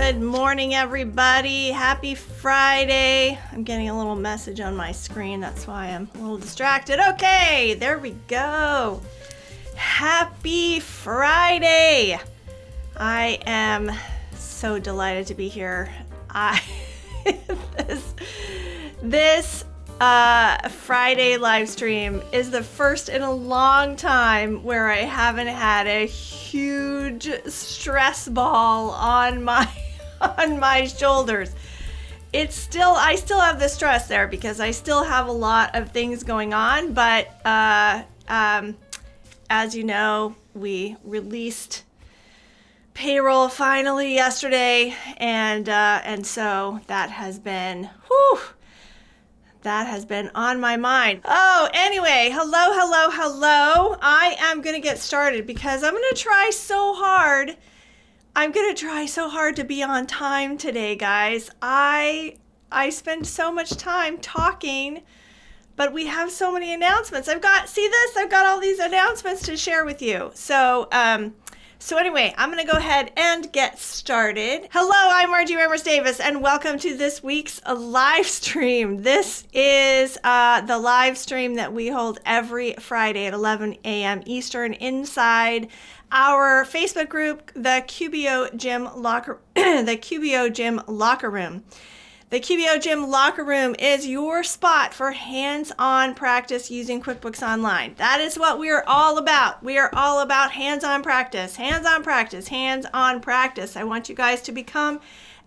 Good morning, everybody. Happy Friday. I'm getting a little message on my screen. That's why I'm a little distracted. Okay, there we go. Happy Friday. I am so delighted to be here. This Friday live stream is the first in a long time where I haven't had a huge stress ball on my shoulders. I still have the stress there because I still have a lot of things going on, but as you know, we released payroll finally yesterday, and so that has been on my mind. Oh, anyway, hello. I am going to get started because I'm going to try so hard to be on time today, guys. I spend so much time talking, but we have so many announcements. I've got all these announcements to share with you. So anyway, I'm going to go ahead and get started. Hello, I'm Margie Remmers-Davis, and welcome to this week's live stream. This is the live stream that we hold every Friday at 11 a.m. Eastern inside our Facebook group, the QBO Gym Locker Room. The QBO Gym Locker Room is your spot for hands-on practice using QuickBooks Online. That is what we are all about. We are all about hands-on practice. I want you guys to become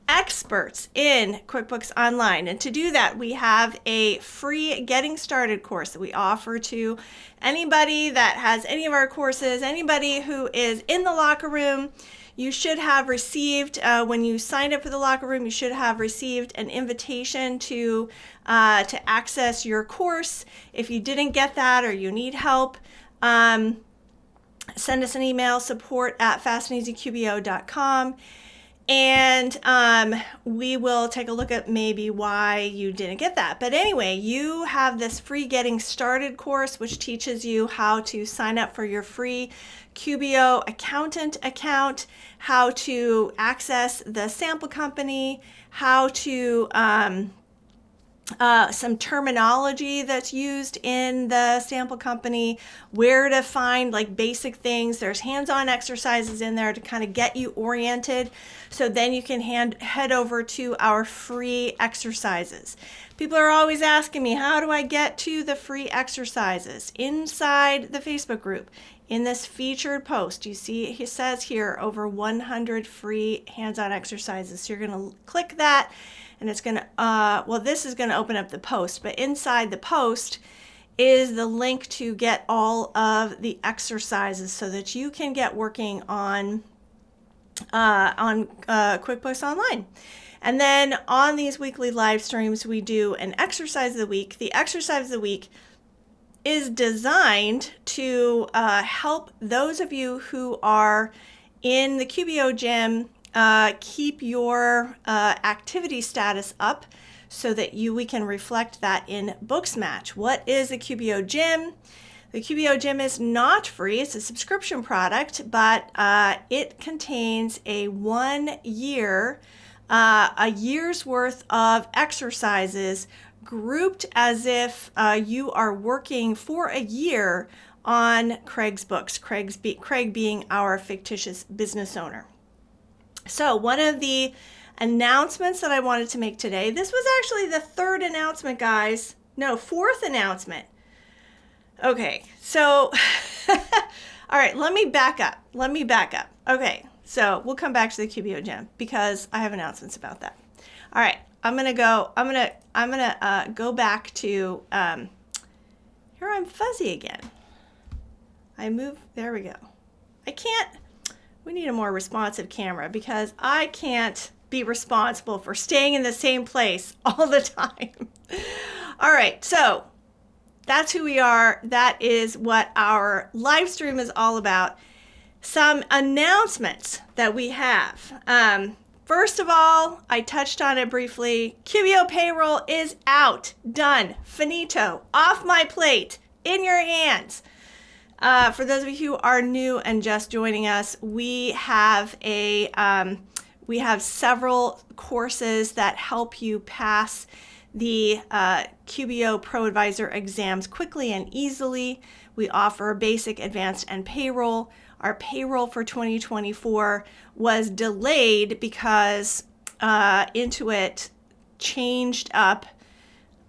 experts in QuickBooks Online. And to do that, we have a free Getting Started course that we offer to anybody that has any of our courses, anybody who is in the locker room. You should have received, when you signed up for the locker room, you should have received an invitation to access your course. If you didn't get that or you need help, send us an email, support@fastandeasyqbo.com, and we will take a look at maybe why you didn't get that. But anyway, you have this free Getting Started course, which teaches you how to sign up for your free QBO accountant account, how to access the sample company, how to some terminology that's used in the sample company, where to find like basic things. There's hands-on exercises in there to kind of get you oriented, so then you can head over to our free exercises. People are always asking me, how do I get to the free exercises? Inside the Facebook group, in this featured post, you see it says here over 100 free hands-on exercises. So you're going to click that, and it's going to, this is going to open up the post, but inside the post is the link to get all of the exercises so that you can get working on QuickBooks Online. And then on these weekly live streams, we do an exercise of the week. The exercise of the week is designed to help those of you who are in the QBO gym keep your activity status up so that we can reflect that in Booksmatch. What is the QBO gym? The QBO gym is not free. It's a subscription product, but it contains a year's worth of exercises grouped as if you are working for a year on Craig's books, Craig being our fictitious business owner. So one of the announcements that I wanted to make today, this was actually the third announcement, guys. No, fourth announcement. Okay, so, all right, let me back up. Okay, so we'll come back to the QBO gym because I have announcements about that. All right. I'm gonna go back to, here I'm fuzzy again. There we go. We need a more responsive camera because I can't be responsible for staying in the same place all the time. All right, so that's who we are. That is what our live stream is all about. Some announcements that we have. First of all, I touched on it briefly. QBO payroll is out, done, finito, off my plate, in your hands. For those of you who are new and just joining us, we have We have several courses that help you pass the QBO Pro Advisor exams quickly and easily. We offer basic, advanced, and payroll. Our payroll for 2024 was delayed because Intuit changed up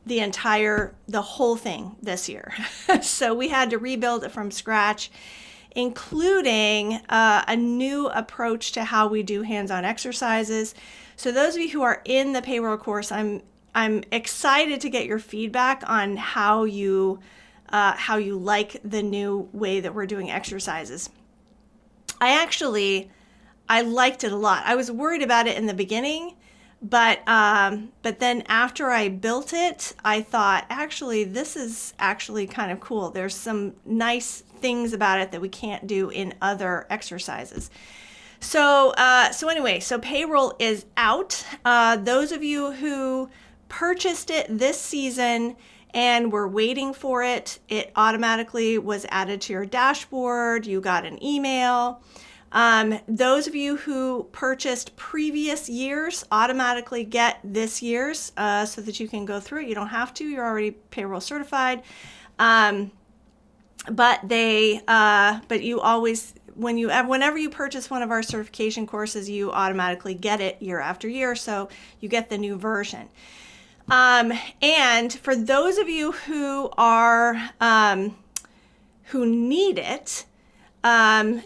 the whole thing this year. So we had to rebuild it from scratch, including a new approach to how we do hands-on exercises. So those of you who are in the payroll course, I'm excited to get your feedback on how you like the new way that we're doing exercises. I liked it a lot. I was worried about it in the beginning, but then after I built it, I thought, actually, this is actually kind of cool. There's some nice things about it that we can't do in other exercises. So anyway, payroll is out. Those of you who purchased it this season and were waiting for it, it automatically was added to your dashboard. You got an email. Those of you who purchased previous years automatically get this year's so that you can go through it. You don't have to. You're already payroll certified. But you always, whenever you purchase one of our certification courses, you automatically get it year after year. So you get the new version. And for those of you who need it,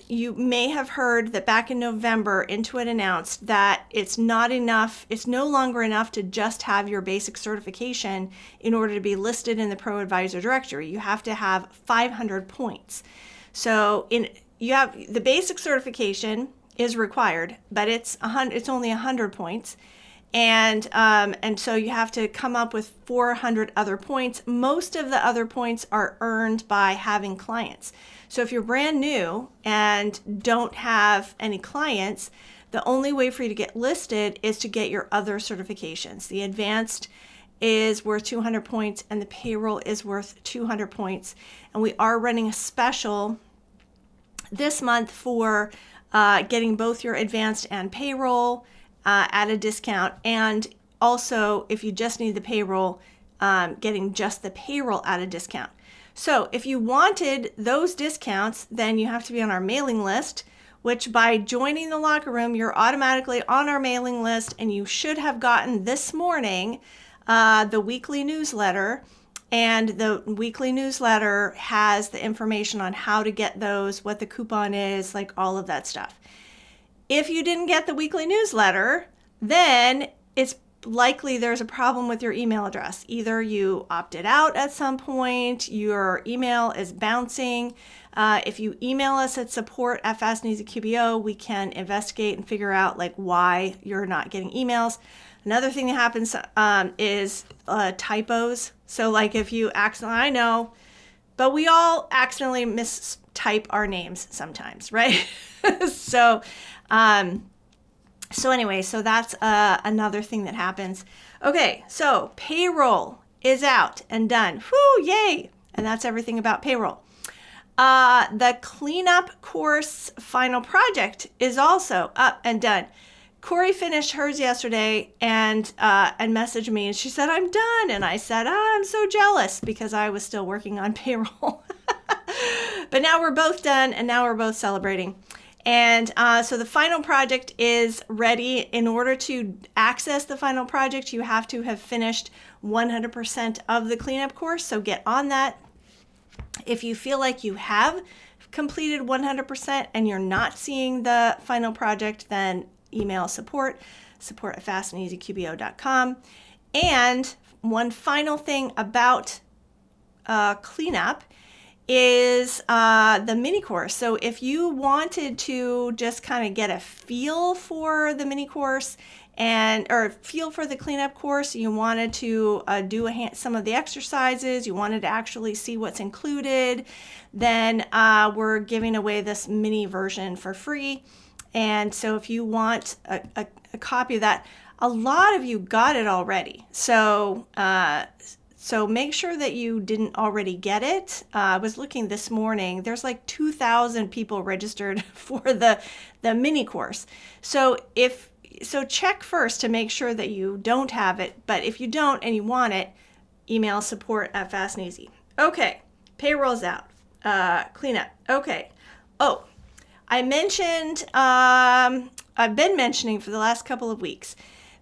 you may have heard that back in November, Intuit announced that it's no longer enough to just have your basic certification in order to be listed in the Pro Advisor directory. You have to have 500 points. So you have the basic certification is required, but it's only 100 points. And so you have to come up with 400 other points. Most of the other points are earned by having clients. So if you're brand new and don't have any clients, the only way for you to get listed is to get your other certifications. The advanced is worth 200 points and the payroll is worth 200 points. And we are running a special this month for getting both your advanced and payroll at a discount, and also if you just need the payroll, getting just the payroll at a discount. So if you wanted those discounts, then you have to be on our mailing list, which by joining the locker room, you're automatically on our mailing list, and you should have gotten this morning the weekly newsletter. And the weekly newsletter has the information on how to get those, what the coupon is, like all of that stuff. If you didn't get the weekly newsletter, then it's likely there's a problem with your email address. Either you opted out at some point, your email is bouncing. If you email us at support@FastandEasyQBO, we can investigate and figure out why you're not getting emails. Another thing that happens is typos. So if you accidentally, I know, but we all accidentally mistype our names sometimes, right? So anyway, that's another thing that happens. Okay, so payroll is out and done. Whoo, yay! And that's everything about payroll. The cleanup course final project is also up and done. Corey finished hers yesterday and messaged me, and she said, I'm done. And I said, I'm so jealous because I was still working on payroll. But now we're both done, and now we're both celebrating. And so the final project is ready. In order to access the final project, you have to have finished 100% of the cleanup course. So get on that. If you feel like you have completed 100% and you're not seeing the final project, then email support@fastandeasyqbo.com. And one final thing about cleanup is the mini course. So if you wanted to just kind of get a feel for the mini course or feel for the cleanup course, you wanted to do some of the exercises, you wanted to actually see what's included, then we're giving away this mini version for free. And so if you want a copy of that, a lot of you got it already. So make sure that you didn't already get it. I was looking this morning, there's 2,000 people registered for the mini course. So if so check first to make sure that you don't have it. But if you don't and you want it, email support@fastneasy. Okay, payroll's out. Cleanup. Okay. Oh, I mentioned, I've been mentioning for the last couple of weeks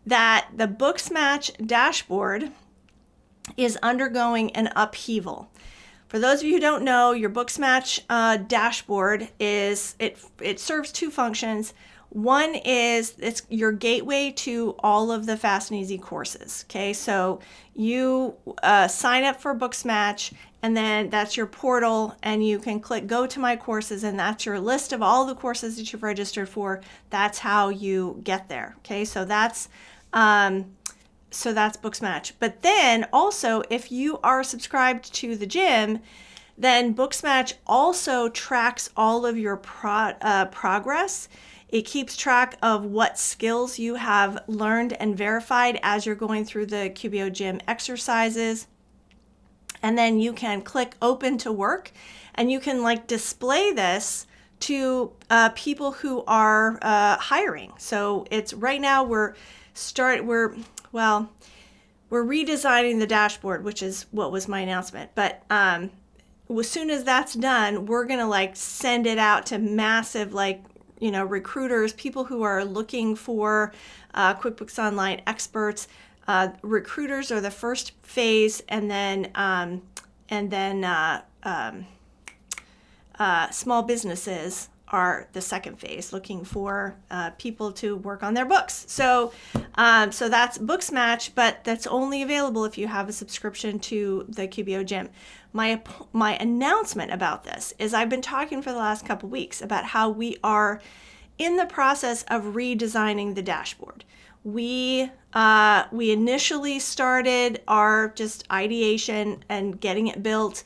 that the Booksmatch dashboard is undergoing an upheaval. For those of you who don't know, your Booksmatch dashboard it serves two functions. One is it's your gateway to all of the Fast and Easy courses. Okay, so you sign up for Booksmatch, and then that's your portal, and you can click Go to My Courses, and that's your list of all the courses that you've registered for. That's how you get there. Okay, so that's Booksmatch. But then also, if you are subscribed to the gym, then Booksmatch also tracks all of your progress. It keeps track of what skills you have learned and verified as you're going through the QBO Gym exercises. And then you can click Open to Work, and you can display this to people who are hiring. So it's right now we're redesigning the dashboard, which is what was my announcement. But as soon as that's done, we're gonna send it out to massive recruiters, people who are looking for QuickBooks Online experts. Recruiters are the first phase, and then small businesses are the second phase, looking for people to work on their books. So that's Booksmatch, but that's only available if you have a subscription to the QBO Gym. My announcement about this is I've been talking for the last couple weeks about how we are in the process of redesigning the dashboard. We initially started our just ideation and getting it built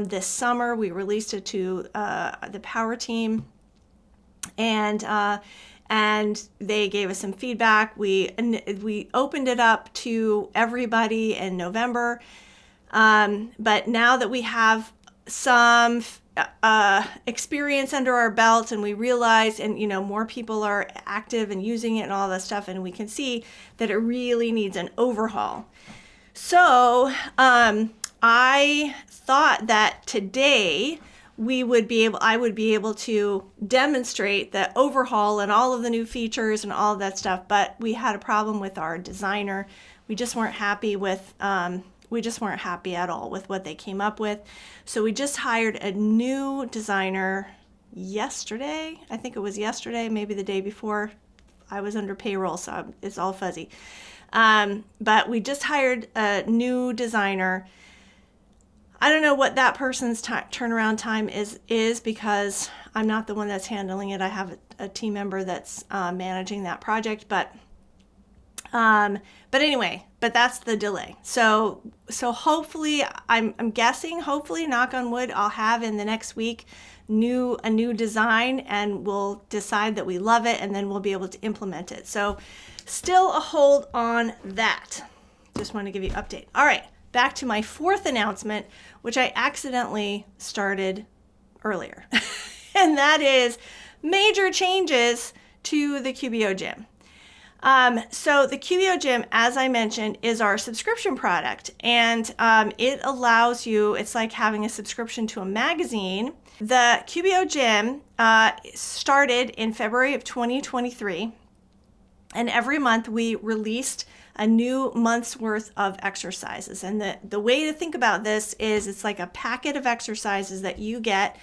this summer. We released it to the power team, and they gave us some feedback. We opened it up to everybody in November, but now that we have some experience under our belt, and we realize, and more people are active and using it and all that stuff, and we can see that it really needs an overhaul. So I thought that today I would be able to demonstrate the overhaul and all of the new features and all of that stuff, but we had a problem with our designer. We just weren't happy at all with what they came up with. So we just hired a new designer yesterday. I think it was yesterday, maybe the day before. I was under payroll, so it's all fuzzy. But we just hired a new designer. I don't know what that person's turnaround time is because I'm not the one that's handling it. I have a team member that's managing that project, but anyway, that's the delay. So hopefully, I'm guessing, hopefully, knock on wood, I'll have in the next week a new design, and we'll decide that we love it, and then we'll be able to implement it. So still a hold on that. Just want to give you an update. All right, back to my fourth announcement, which I accidentally started earlier. And that is major changes to the QBO Gym. So the QBO Gym, as I mentioned, is our subscription product, and it allows you, it's like having a subscription to a magazine. The QBO Gym started in February of 2023, and every month we released a new month's worth of exercises. And the way to think about this is it's like a packet of exercises that you get,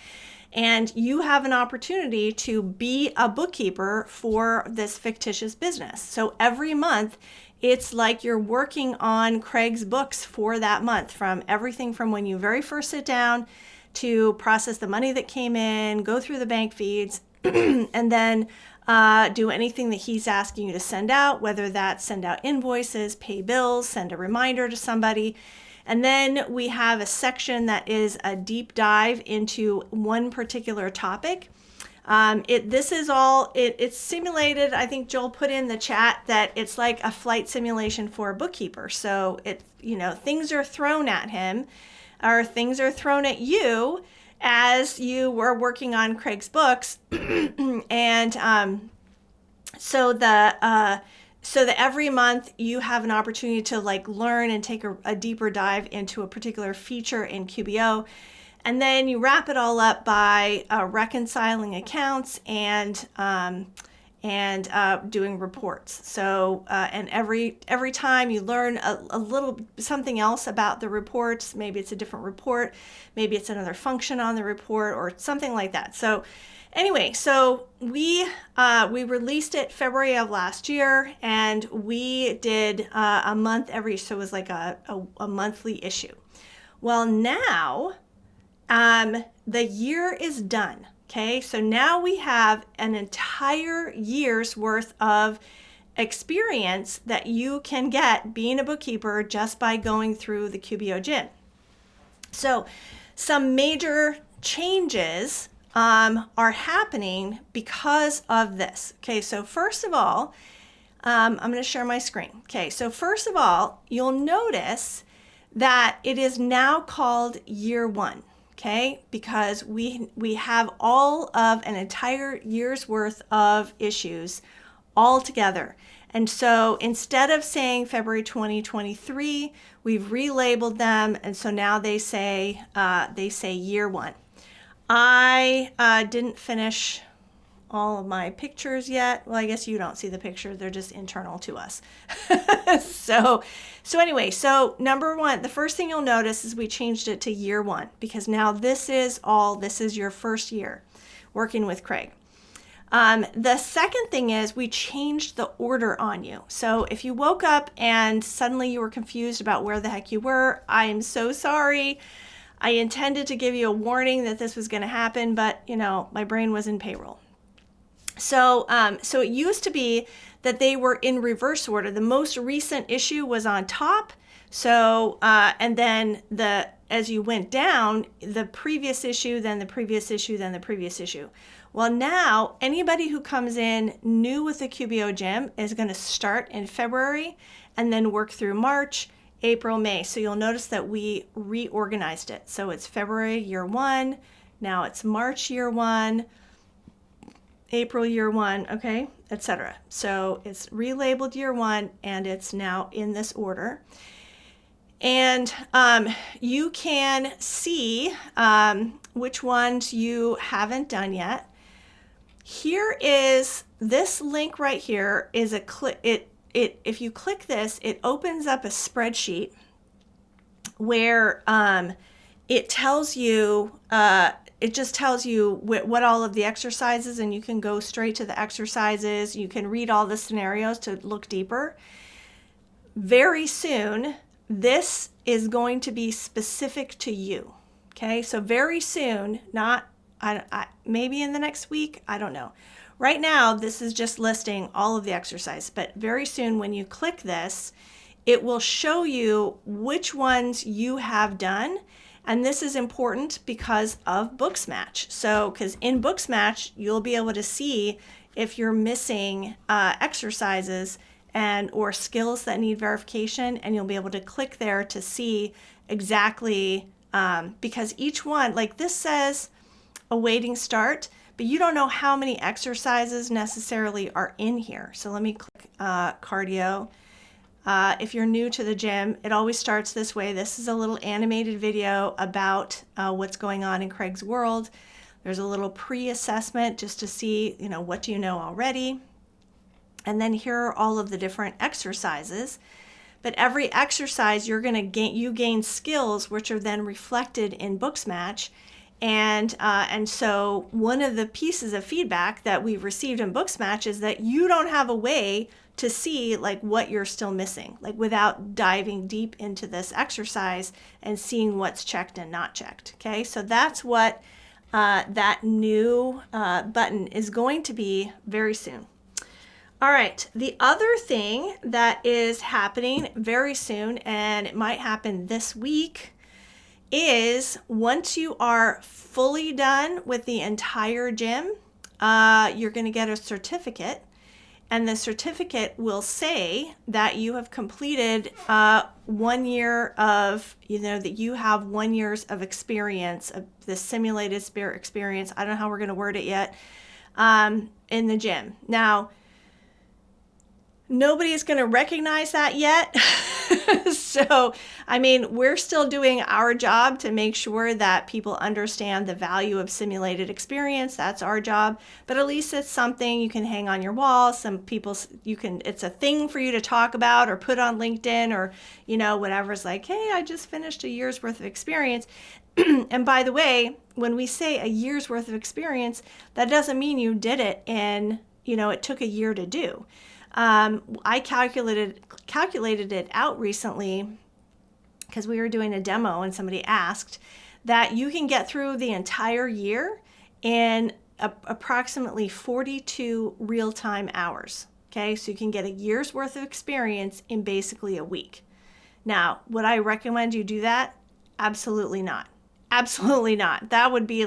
and you have an opportunity to be a bookkeeper for this fictitious business. So every month, it's like you're working on Craig's books for that month, from everything from when you very first sit down to process the money that came in, go through the bank feeds, and then do anything that he's asking you to send out, whether that's send out invoices, pay bills, send a reminder to somebody. And then we have a section that is a deep dive into one particular topic. It's simulated. I think Joel put in the chat that it's like a flight simulation for a bookkeeper. So things are thrown at him, or things are thrown at you as you were working on Craig's books. And So that every month you have an opportunity to like learn and take a deeper dive into a particular feature in QBO. And then you wrap it all up by reconciling accounts and doing reports. So and every time you learn a little something else about the reports, maybe it's a different report, maybe it's another function on the report or something like that. So anyway, so we released it February of last year, and we did a month every, so it was like a monthly issue. Well, now the year is done. Okay, so now we have an entire year's worth of experience that you can get being a bookkeeper just by going through the QBO Gym. So some major changes are happening because of this. Okay, so first of all, I'm going to share my screen. Okay, so first of all, you'll notice that it is now called year one. Okay, because we have all of an entire year's worth of issues all together. And so instead of saying February 2023, we've relabeled them, and so now they say year one. I didn't finish all of my pictures yet. Well, I guess you don't see the picture. They're just internal to us. So anyway, so number one, the first thing you'll notice is we changed it to year one because now this is your first year working with Craig. The second thing is we changed the order on you. So if you woke up and suddenly you were confused about where the heck you were, I am so sorry. I intended to give you a warning that this was going to happen, but my brain was in payroll. So it used to be that they were in reverse order. The most recent issue was on top. So, and then as you went down, the previous issue, then the previous issue, then the previous issue. Well, now anybody who comes in new with the QBO Gym is going to start in February and then work through March, April, May. So you'll notice that we reorganized it. So it's February year one. Now it's March year one. April year one, okay, etc. So it's relabeled year one, and it's now in this order. And you can see which ones you haven't done yet. Here is this link right here is a click. If you click this, it opens up a spreadsheet where it tells you. It just tells you what all of the exercises, and you can go straight to the exercises. You can read all the scenarios to look deeper. Very soon, this is going to be specific to you. Okay, so very soon, maybe in the next week, I don't know. Right now, this is just listing all of the exercises, but very soon when you click this, it will show you which ones you have done. And this is important because of Booksmatch. So, because in Booksmatch, you'll be able to see if you're missing exercises or skills that need verification, and you'll be able to click there to see exactly, because each one, like this says awaiting start, but you don't know how many exercises necessarily are in here. So let me click cardio. If you're new to the gym, it always starts this way. This is a little animated video about what's going on in Craig's world. There's a little pre-assessment just to see, what do you know already? And then here are all of the different exercises. But every exercise you gain skills, which are then reflected in Booksmatch. And so one of the pieces of feedback that we've received in Booksmatch is that you don't have a way to see like what you're still missing, like without diving deep into this exercise and seeing what's checked and not checked. Okay, so that's what that new button is going to be very soon. All right, the other thing that is happening very soon, and it might happen this week, is once you are fully done with the entire gym, you're going to get a certificate. And the certificate will say that you have completed 1 year of, that you have 1 year of experience, of the simulated spirit experience. I don't know how we're going to word it yet, in the gym. Now, Nobody's going to recognize that yet. So, I mean, we're still doing our job to make sure that people understand the value of simulated experience. That's our job. But at least it's something you can hang on your wall. Some people, it's a thing for you to talk about or put on LinkedIn or, whatever's like, hey, I just finished a year's worth of experience. And by the way, when we say a year's worth of experience, that doesn't mean you did it in, it took a year to do. I calculated it out recently because we were doing a demo and somebody asked that you can get through the entire year in approximately 42 real-time hours. Okay, so you can get a year's worth of experience in basically a week. Now, would I recommend you do that? Absolutely not. Absolutely not. That would be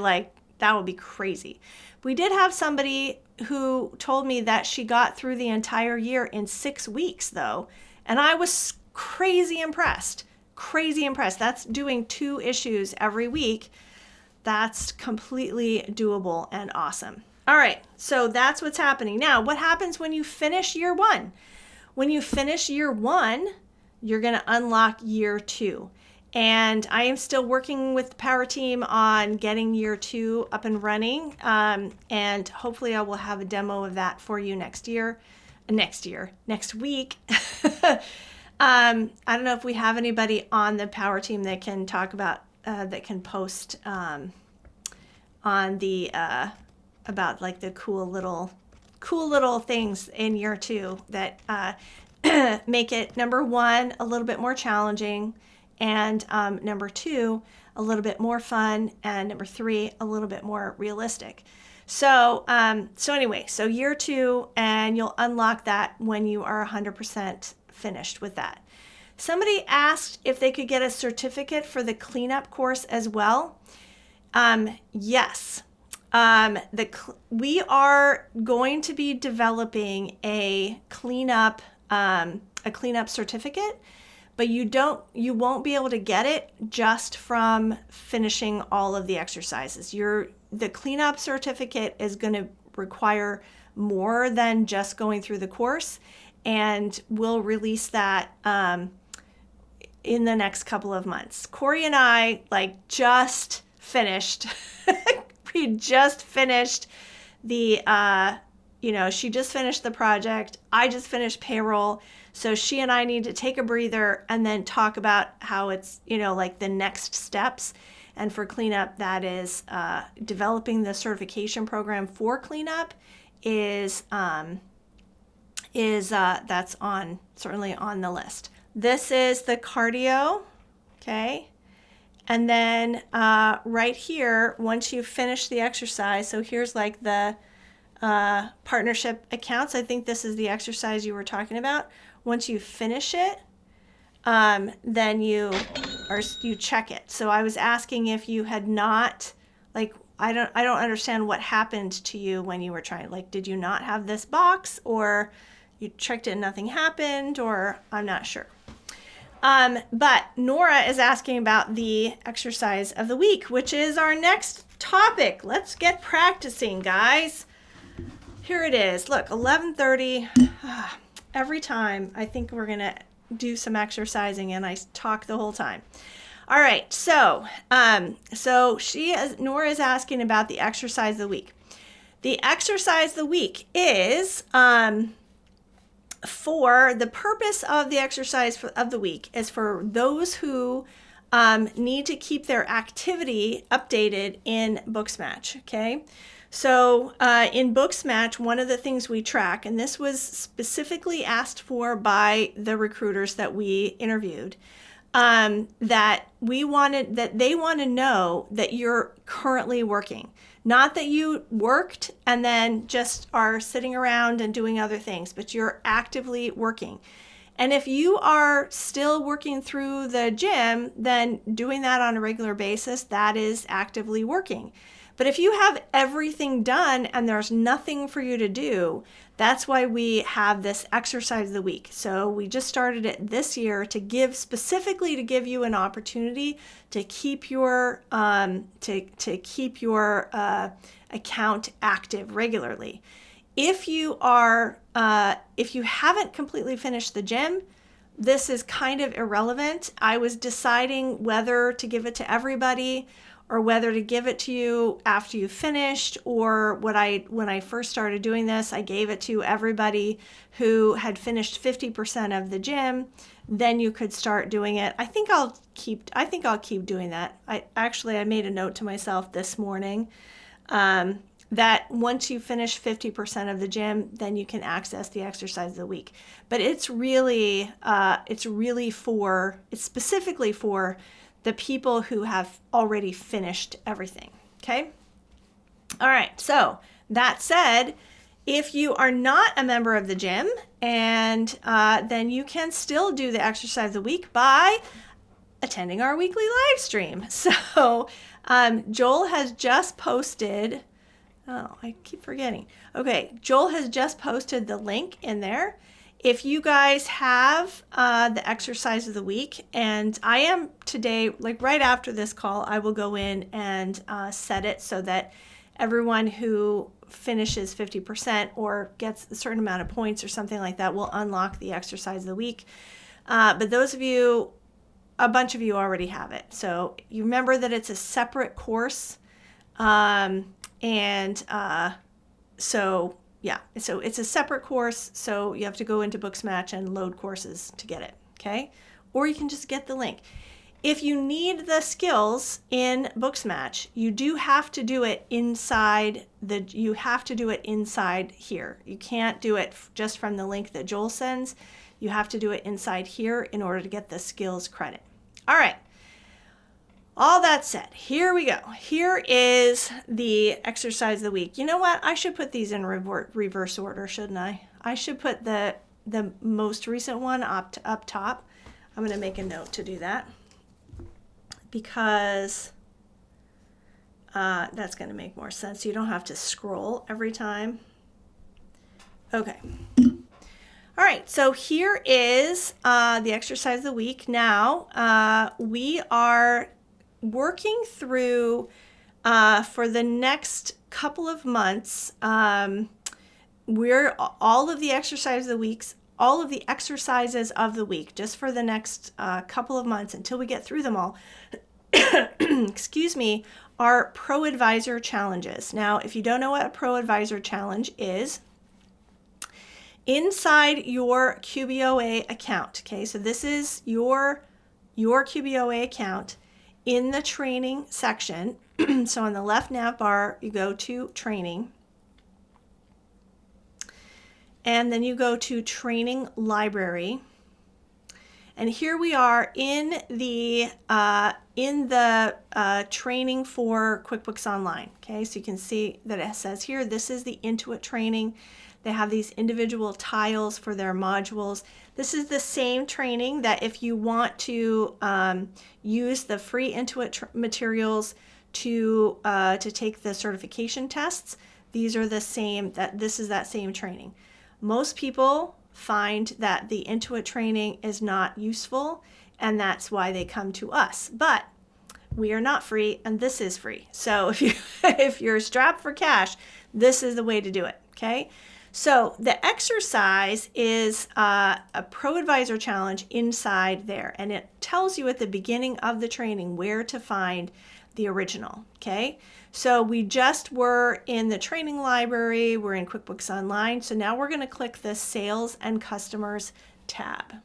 crazy. We did have somebody who told me that she got through the entire year in 6 weeks, though. And I was crazy impressed. That's doing 2 issues every week. That's completely doable and awesome. All right, so that's what's happening. Now, what happens when you finish year 1? When you finish year 1, you're going to unlock year 2. And I am still working with the Power team on getting year 2 up and running. And hopefully I will have a demo of that for you next week. I don't know if we have anybody on the Power team that can talk about, that can post on the, about like the cool little things in year 2 that make it, number 1, a little bit more challenging. And number 2, a little bit more fun, and number 3, a little bit more realistic. So anyway, so year 2, and you'll unlock that when you are 100% finished with that. Somebody asked if they could get a certificate for the cleanup course as well. Yes. We are going to be developing a cleanup certificate. But you won't be able to get it just from finishing all of the exercises. The cleanup certificate is going to require more than just going through the course, and we'll release that in the next couple of months. Corey and I just finished. We just finished the. She just finished the project. I just finished payroll. So she and I need to take a breather and then talk about how it's, the next steps. And for cleanup, that is developing the certification program for cleanup that's certainly on the list. This is the cardio, okay? And then right here, once you finish the exercise, so here's the partnership accounts. I think this is the exercise you were talking about. Once you finish it, then you check it. So I was asking if you had not, I don't understand what happened to you when you were trying. Did you not have this box, or you checked it and nothing happened, or I'm not sure. But Nora is asking about the exercise of the week, which is our next topic. Let's get practicing, guys. Here it is. Look, 11:30. Every time I think we're going to do some exercising and I talk the whole time. All right. So Nora is asking about the exercise of the week. The exercise of the week is for the purpose of the exercise of the week is for those who need to keep their activity updated in Booksmatch. Okay. So in Booksmatch, one of the things we track, and this was specifically asked for by the recruiters that we interviewed, that they want to know that you're currently working, not that you worked and then just are sitting around and doing other things, but you're actively working. And if you are still working through the gym, then doing that on a regular basis, that is actively working. But if you have everything done and there's nothing for you to do, that's why we have this exercise of the week. So we just started it this year to give you an opportunity to keep your account active regularly. If you haven't completely finished the gym, this is kind of irrelevant. I was deciding whether to give it to everybody or whether to give it to you after you finished, or when I first started doing this, I gave it to everybody who had finished 50% of the gym. Then you could start doing it. I think I'll keep doing that. I made a note to myself this morning that once you finish 50% of the gym, then you can access the exercise of the week. But it's specifically for the people who have already finished everything. Okay. All right. So that said, if you are not a member of the gym, and then you can still do the exercise of the week by attending our weekly live stream. So Joel has just posted. Oh, I keep forgetting. Okay, Joel has just posted the link in there. If you guys have the exercise of the week, and I am today, like right after this call, I will go in and set it so that everyone who finishes 50% or gets a certain amount of points or something like that will unlock the exercise of the week. But those of you, a bunch of you already have it. So you remember that it's a separate course. So it's a separate course, so you have to go into Booksmatch and load courses to get it, okay? Or you can just get the link. If you need the skills in Booksmatch, you do have to do it inside here. You can't do it just from the link that Joel sends. You have to do it inside here in order to get the skills credit. All right. All that said, here we go. Here is the exercise of the week. You know what? I should put these in reverse order, shouldn't I? I should put the most recent one up top. I'm going to make a note to do that because that's going to make more sense. You don't have to scroll every time. Okay. All right, so here is the exercise of the week. Now, we are working through for the next couple of months, we're all of the exercises of the week, just for the next couple of months until we get through them all, excuse me, are Pro Advisor challenges. Now, if you don't know what a Pro Advisor challenge is, inside your QBOA account, okay, so this is your QBOA account. In the training section, so on the left nav bar, you go to training, and then you go to training library, and here we are in the training for QuickBooks Online. Okay, so you can see that it says here, this is the Intuit training. They have these individual tiles for their modules. This is the same training that if you want to use the free Intuit materials to take the certification tests, these are the same, this is that same training. Most people find that the Intuit training is not useful, and that's why they come to us. But we are not free, and this is free. So if you're strapped for cash, this is the way to do it, okay? So the exercise is a Pro Advisor challenge inside there, and it tells you at the beginning of the training where to find the original, okay? So we just were in the training library, we're in QuickBooks Online, so now we're gonna click the Sales and Customers tab.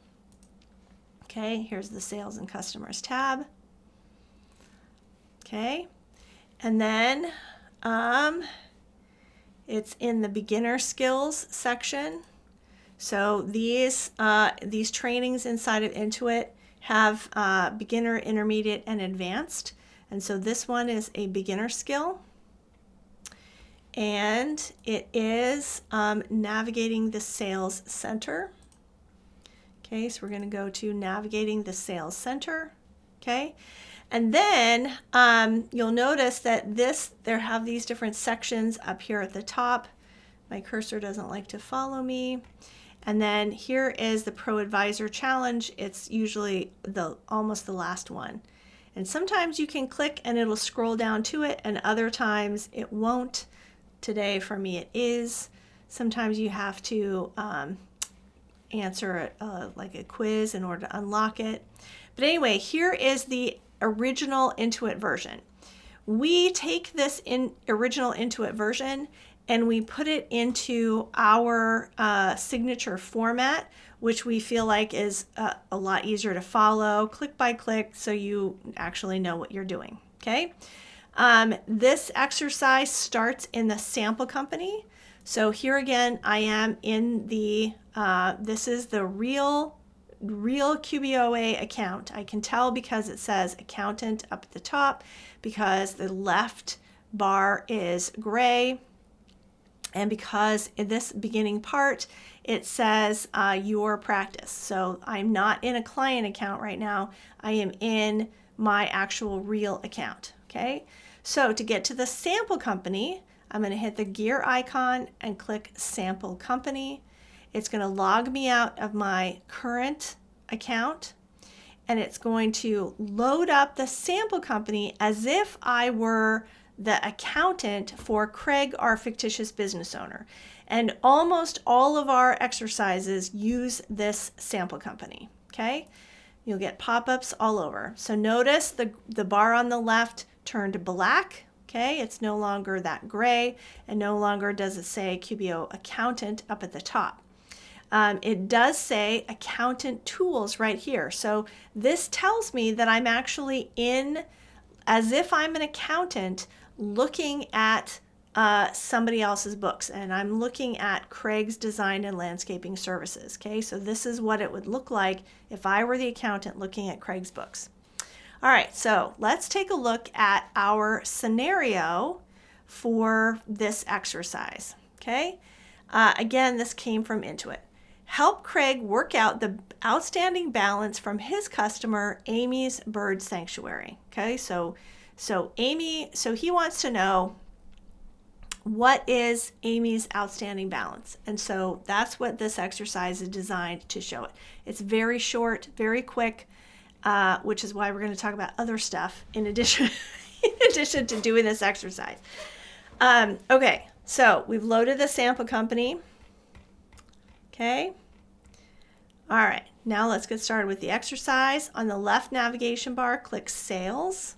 Okay, here's the Sales and Customers tab. Okay, and then it's in the beginner skills section. So these trainings inside of Intuit have beginner, intermediate, and advanced. And so this one is a beginner skill. And it is navigating the sales center. Okay, so we're going to go to navigating the sales center. Okay. And then you'll notice that there have these different sections up here at the top. My cursor doesn't like to follow me. And then here is the Pro Advisor Challenge. It's usually almost the last one. And sometimes you can click and it'll scroll down to it, and other times it won't. Today for me it is. Sometimes you have to answer like a quiz in order to unlock it. But anyway, here is the original Intuit version. We take this original Intuit version and we put it into our signature format, which we feel like is a lot easier to follow, click by click, so you actually know what you're doing, okay? This exercise starts in the sample company. So here again, I am in the, this is the real QBOA account. I can tell because it says accountant up at the top, because the left bar is gray, and because in this beginning part it says your practice. So I'm not in a client account right now. I am in my actual real account. Okay, so to get to the sample company, I'm going to hit the gear icon and click sample company. It's going to log me out of my current account, and it's going to load up the sample company as if I were the accountant for Craig, our fictitious business owner. And almost all of our exercises use this sample company, okay? You'll get pop-ups all over. So notice the bar on the left turned black, okay? It's no longer that gray, and no longer does it say QBO accountant up at the top. It does say accountant tools right here. So this tells me that I'm actually in, as if I'm an accountant, looking at somebody else's books, and I'm looking at Craig's Design and Landscaping Services. Okay, so this is what it would look like if I were the accountant looking at Craig's books. All right, so let's take a look at our scenario for this exercise. Okay, again, this came from Intuit. Help Craig work out the outstanding balance from his customer, Amy's Bird Sanctuary. Okay, so he wants to know, what is Amy's outstanding balance? And so that's what this exercise is designed to show it. It's very short, very quick, which is why we're going to talk about other stuff in addition to doing this exercise. Okay, so we've loaded the sample company. Okay. All right, now let's get started with the exercise. On the left navigation bar, click Sales.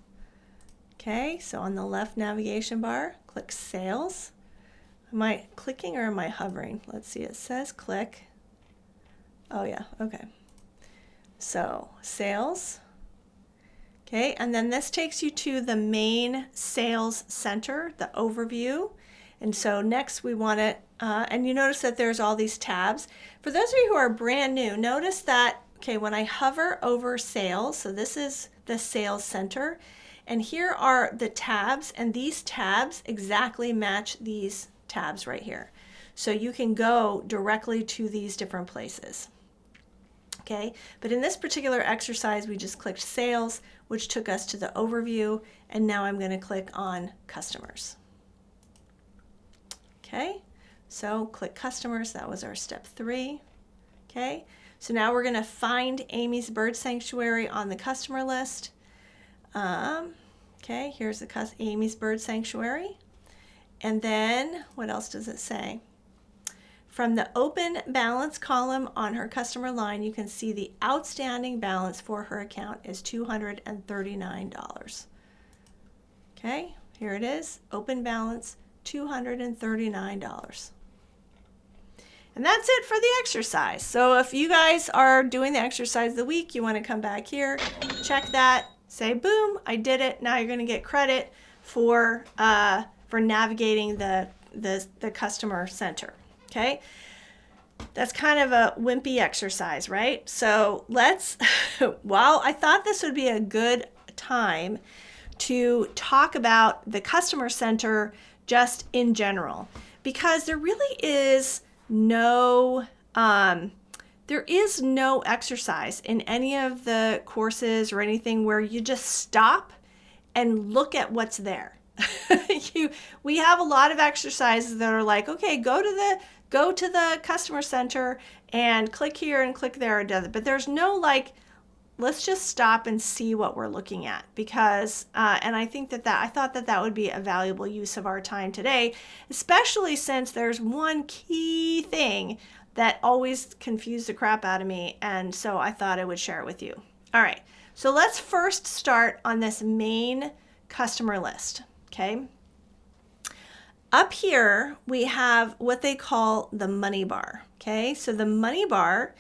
Okay, so on the left navigation bar, click Sales. Am I clicking or am I hovering? Let's see, it says click. Oh yeah, okay. So Sales. Okay, and then this takes you to the main sales center, the overview. And so next we want to, and you notice that there's all these tabs. For those of you who are brand new, notice that, okay, when I hover over sales, so this is the sales center, and here are the tabs, and these tabs exactly match these tabs right here. So you can go directly to these different places. Okay, but in this particular exercise, we just clicked sales, which took us to the overview, and now I'm going to click on customers. Okay, so click customers, that was our step 3. Okay, so now we're going to find Amy's Bird Sanctuary on the customer list. Okay, here's Amy's Bird Sanctuary. And then, what else does it say? From the open balance column on her customer line, you can see the outstanding balance for her account is $239. Okay, here it is, open balance, $239. And that's it for the exercise. So if you guys are doing the exercise of the week, you want to come back here, check that, say boom, I did it. Now you're going to get credit for navigating the customer center. Okay, that's kind of a wimpy exercise, right? So let's, while I thought this would be a good time to talk about the customer center just in general, because there really is no exercise in any of the courses or anything where you just stop and look at what's there. We have a lot of exercises that are like, okay, go to the customer center and click here and click there, but there's no like let's just stop and see what we're looking at, because and I think I thought that would be a valuable use of our time today, especially since there's one key thing that always confused the crap out of me, and so I thought I would share it with you. All right, so let's first start on this main customer list, okay? Up here, we have what they call the money bar, okay? So the money bar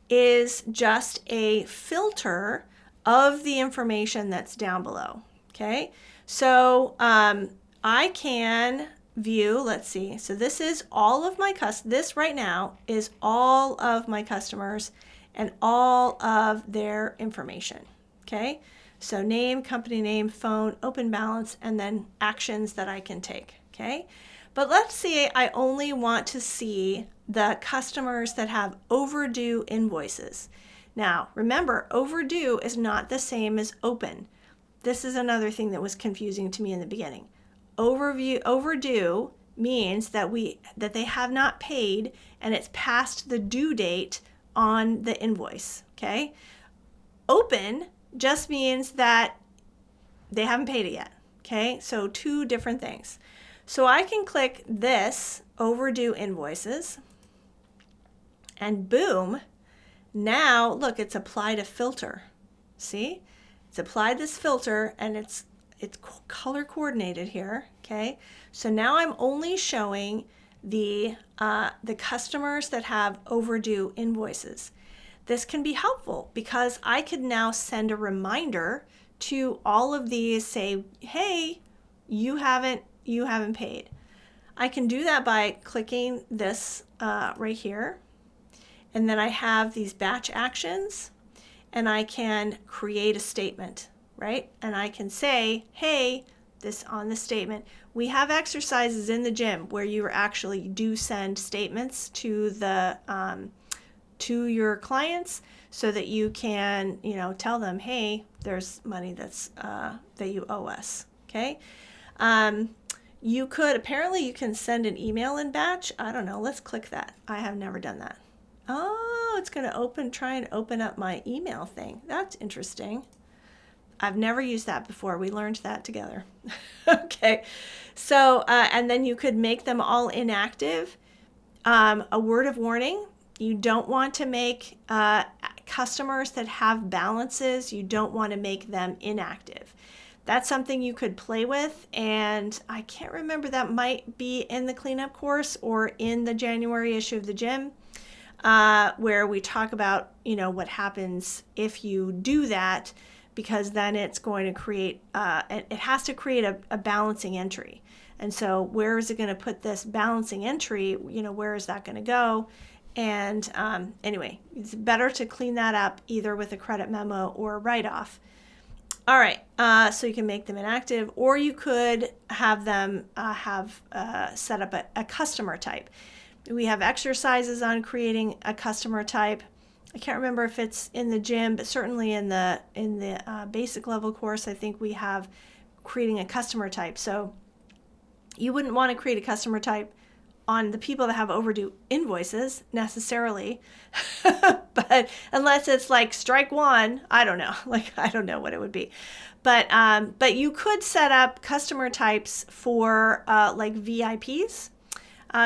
is just a filter of the information that's down below, okay? So I can view, let's see, so this is all of my this right now is all of my customers and all of their information, okay? So name, company name, phone, open balance, and then actions that I can take, okay? But let's say I only want to see the customers that have overdue invoices. Now, remember, overdue is not the same as open. This is another thing that was confusing to me in the beginning. Overdue means that they have not paid and it's past the due date on the invoice, okay? Open just means that they haven't paid it yet, okay? So two different things. So I can click this overdue invoices and boom, now look, it's applied a filter. See? It's applied this filter and it's color coordinated here, okay? So now I'm only showing the customers that have overdue invoices. This can be helpful because I could now send a reminder to all of these, say, hey, you haven't paid. I can do that by clicking this right here, and then I have these batch actions, and I can create a statement, right? And I can say, hey, this on the statement, we have exercises in the gym where you actually do send statements to the to your clients so that you can, tell them, hey, there's money that's that you owe us, okay? You can send an email in batch. I don't know, let's click that. I have never done that. Oh, it's gonna try and open up my email thing. That's interesting. I've never used that before. We learned that together. Okay, so, and then you could make them all inactive. A word of warning, you don't want to make customers that have balances, you don't want to make them inactive. That's something you could play with, and I can't remember, that might be in the cleanup course or in the January issue of the gym, where we talk about, what happens if you do that, because then it's going to create, it has to create a balancing entry. And so where is it going to put this balancing entry? Where is that going to go? And anyway, it's better to clean that up either with a credit memo or a write-off. All right, so you can make them inactive, or you could have them set up a customer type. We have exercises on creating a customer type. I can't remember if it's in the gym, but certainly in the basic level course, I think we have creating a customer type. So you wouldn't want to create a customer type on the people that have overdue invoices necessarily, but unless it's like strike one, I don't know, I don't know what it would be, but you could set up customer types for like VIPs.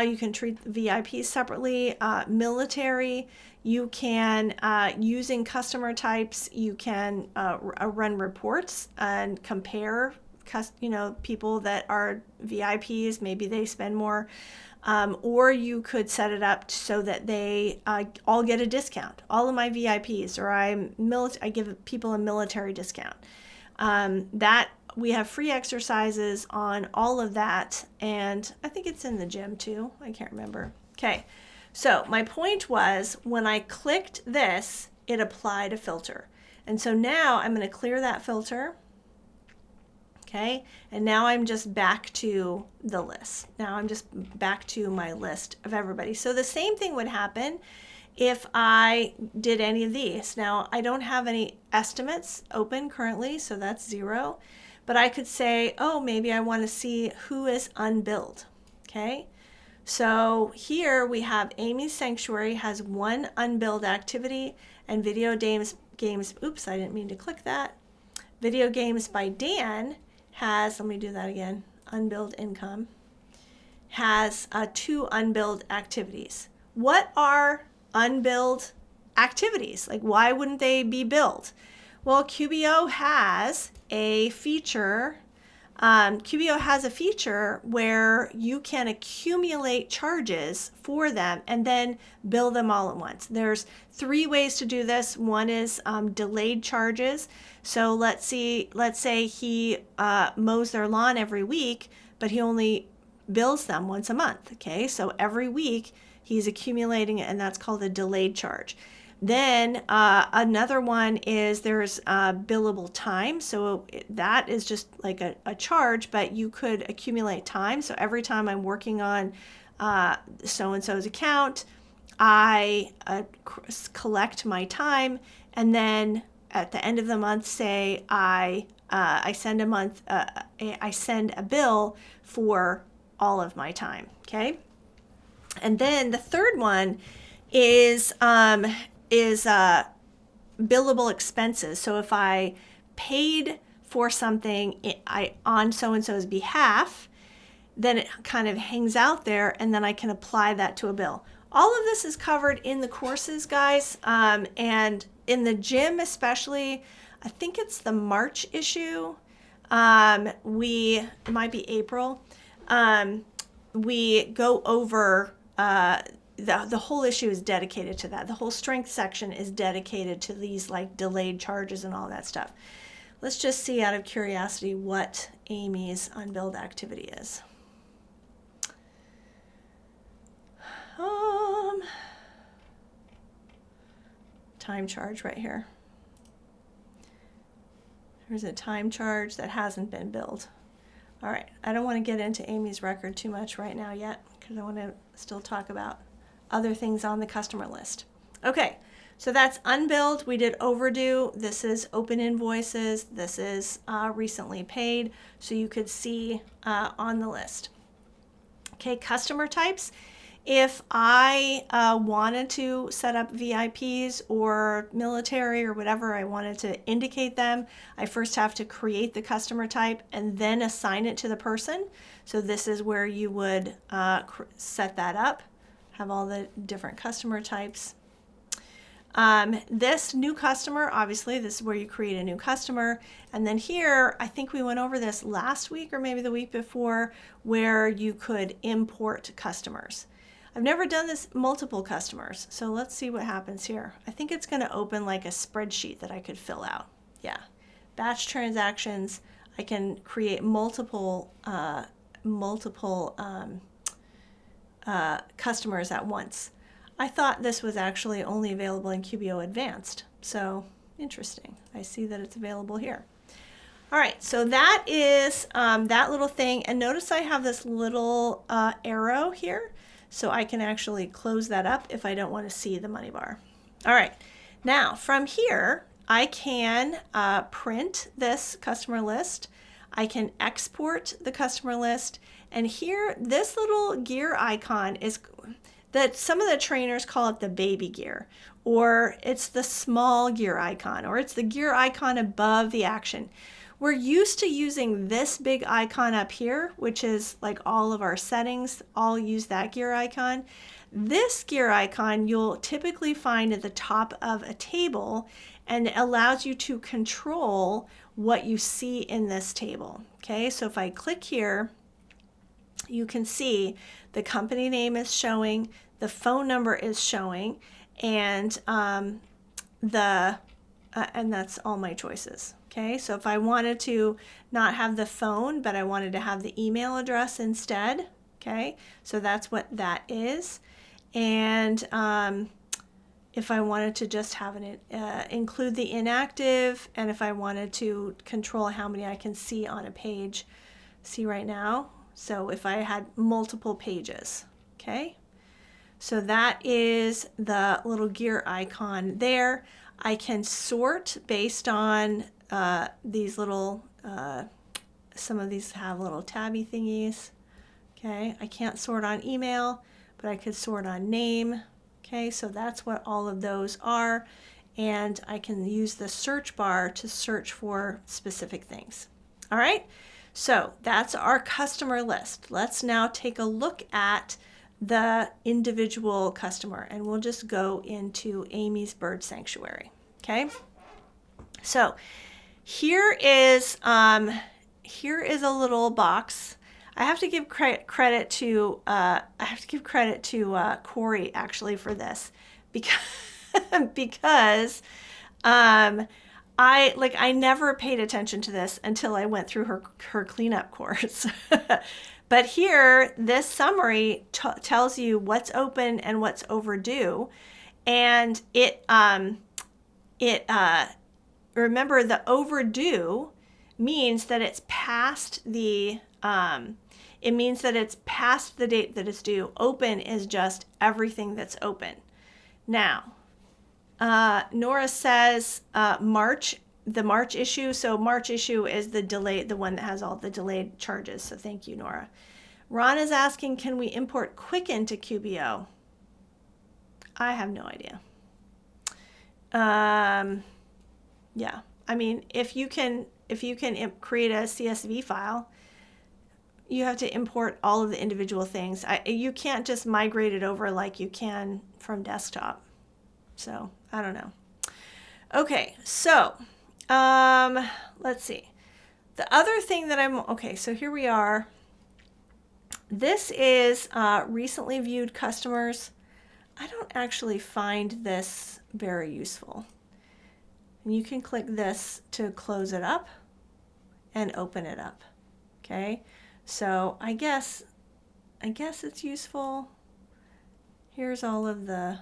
You can treat VIPs separately. Military, you can, using customer types, you can run reports and compare, people that are VIPs, maybe they spend more. Or you could set it up so that they all get a discount. All of my VIPs, or I give people a military discount. That we have free exercises on all of that, and I think it's in the gym too. I can't remember. Okay, so my point was when I clicked this, it applied a filter, and so now I'm going to clear that filter. Okay, and now I'm just back to the list. Now I'm just back to my list of everybody. So the same thing would happen if I did any of these. Now I don't have any estimates open currently, so that's 0. But I could say, oh, maybe I want to see who is unbilled. Okay, so here we have Amy's Sanctuary has 1 unbilled activity, and Video games, oops, I didn't mean to click that. Video Games by Dan has, let me do that again, unbilled income, has 2 unbilled activities. What are unbilled activities? Like, why wouldn't they be billed? Well, QBO has a feature. QBO has a feature where you can accumulate charges for them and then bill them all at once. There's 3 ways to do this. One is delayed charges. So let's say he mows their lawn every week, but he only bills them once a month. Okay, so every week he's accumulating it, and that's called a delayed charge. Then another one is there's billable time. So that is just like a charge, but you could accumulate time. So every time I'm working on so-and-so's account, I collect my time, and then at the end of the month, say I send a bill for all of my time. Okay, and then the third one is billable expenses. So if I paid for something on so-and-so's behalf, then it kind of hangs out there, and then I can apply that to a bill. All of this is covered in the courses, guys, and in the gym especially. I think it's the March issue. It might be April. We go over the whole issue is dedicated to that. The whole strength section is dedicated to these like delayed charges and all that stuff. Let's just see out of curiosity what Amy's unbilled activity is. Time charge right here. There's a time charge that hasn't been billed. All right, I don't want to get into Amy's record too much right now yet because I want to still talk about other things on the customer list. Okay, so that's unbilled. We did overdue. This is open invoices. This is recently paid, so you could see on the list. Okay, customer types. If I wanted to set up VIPs or military or whatever, I wanted to indicate them, I first have to create the customer type and then assign it to the person. So this is where you would set that up, have all the different customer types. This new customer, obviously, this is where you create a new customer. And then here, I think we went over this last week or maybe the week before, where you could import customers. I've never done this multiple customers, so let's see what happens here. I think it's going to open like a spreadsheet that I could fill out. Yeah, batch transactions. I can create multiple customers at once. I thought this was actually only available in QBO Advanced, so interesting. I see that it's available here. All right, so that is that little thing, and notice I have this little arrow here. So I can actually close that up if I don't want to see the money bar. All right, now from here, I can print this customer list. I can export the customer list. And here, this little gear icon is that some of the trainers call it the baby gear, or it's the small gear icon, or it's the gear icon above the action. We're used to using this big icon up here, which is like all of our settings, all use that gear icon. This gear icon you'll typically find at the top of a table, and it allows you to control what you see in this table. Okay, so if I click here, you can see the company name is showing, the phone number is showing, and that's all my choices. Okay, so if I wanted to not have the phone, but I wanted to have the email address instead, okay, so that's what that is. And if I wanted to just have it include the inactive, and if I wanted to control how many I can see on a page, see right now, so if I had multiple pages, okay, so that is the little gear icon there. I can sort based on these little, some of these have little tabby thingies. Okay, I can't sort on email, but I could sort on name. Okay, so that's what all of those are. and I can use the search bar to search for specific things. All right, so that's our customer list. Let's now take a look at the individual customer, and we'll just go into Amy's Bird Sanctuary. Okay, so here is a little box. I have to give credit to Corey actually for this, because I never paid attention to this until I went through her cleanup course. But here, this summary tells you what's open and what's overdue, and remember, the overdue means that it's past the date that it's due. Open is just everything that's open. Now, Nora says March, the March issue. So March issue is the one that has all the delayed charges. So thank you, Nora. Ron is asking, can we import Quicken to QBO? I have no idea. Yeah, I mean, if you can create a CSV file, you have to import all of the individual things. You can't just migrate it over like you can from desktop. So I don't know. Okay, so let's see. The other thing that okay, so here we are. This is recently viewed customers. I don't actually find this very useful. And you can click this to close it up and open it up. Okay, so I guess it's useful. Here's all of the